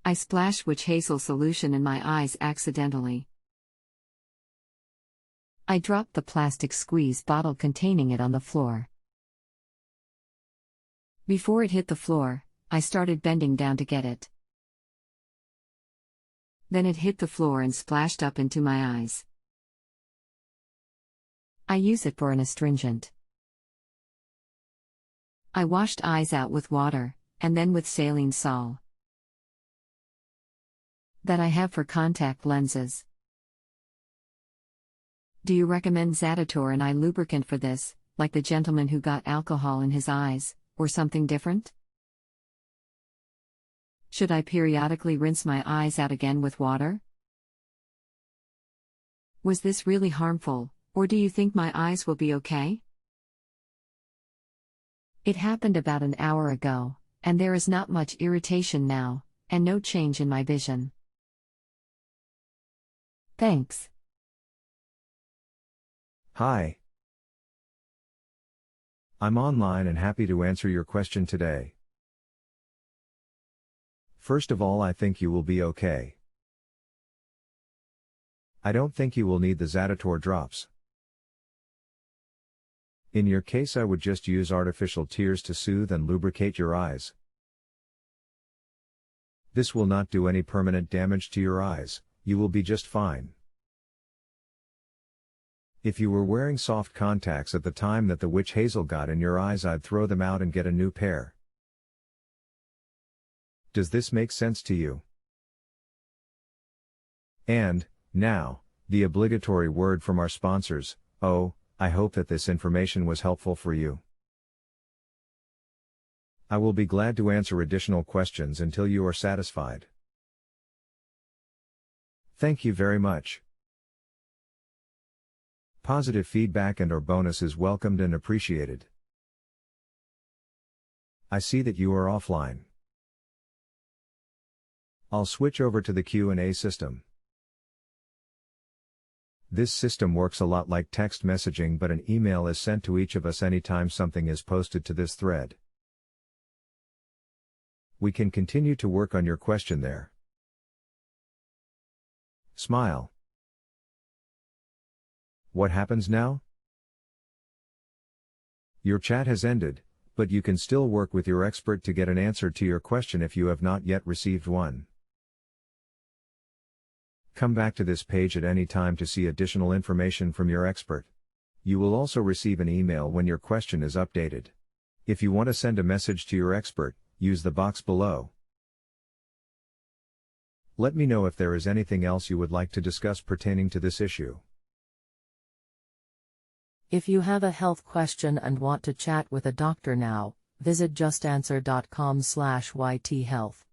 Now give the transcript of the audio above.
I splashed witch hazel solution in my eyes accidentally. I dropped the plastic squeeze bottle containing it on the floor. Before it hit the floor, I started bending down to get it. Then it hit the floor and splashed up into my eyes. I use it for an astringent. I washed eyes out with water, and then with saline sol. That I have for contact lenses. Do you recommend Zaditor and eye lubricant for this, like the gentleman who got alcohol in his eyes, or something different? Should I periodically rinse my eyes out again with water? Was this really harmful, or do you think my eyes will be okay? It happened about an hour ago, and there is not much irritation now, and no change in my vision. Thanks. Hi. I'm online and happy to answer your question today. First of all, I think you will be okay. I don't think you will need the Zaditor drops. In your case, I would just use artificial tears to soothe and lubricate your eyes. This will not do any permanent damage to your eyes, you will be just fine. If you were wearing soft contacts at the time that the witch hazel got in your eyes, I'd throw them out and get a new pair. Does this make sense to you? And, now, the obligatory word from our sponsors. I hope that this information was helpful for you. I will be glad to answer additional questions until you are satisfied. Thank you very much. Positive feedback and/or bonus is welcomed and appreciated. I see that you are offline. I'll switch over to the Q&A system. This system works a lot like text messaging, but an email is sent to each of us anytime something is posted to this thread. We can continue to work on your question there. Smile. What happens now? Your chat has ended, but you can still work with your expert to get an answer to your question if you have not yet received one. Come back to this page at any time to see additional information from your expert. You will also receive an email when your question is updated. If you want to send a message to your expert, use the box below. Let me know if there is anything else you would like to discuss pertaining to this issue. If you have a health question and want to chat with a doctor now, visit justanswer.com/ythealth.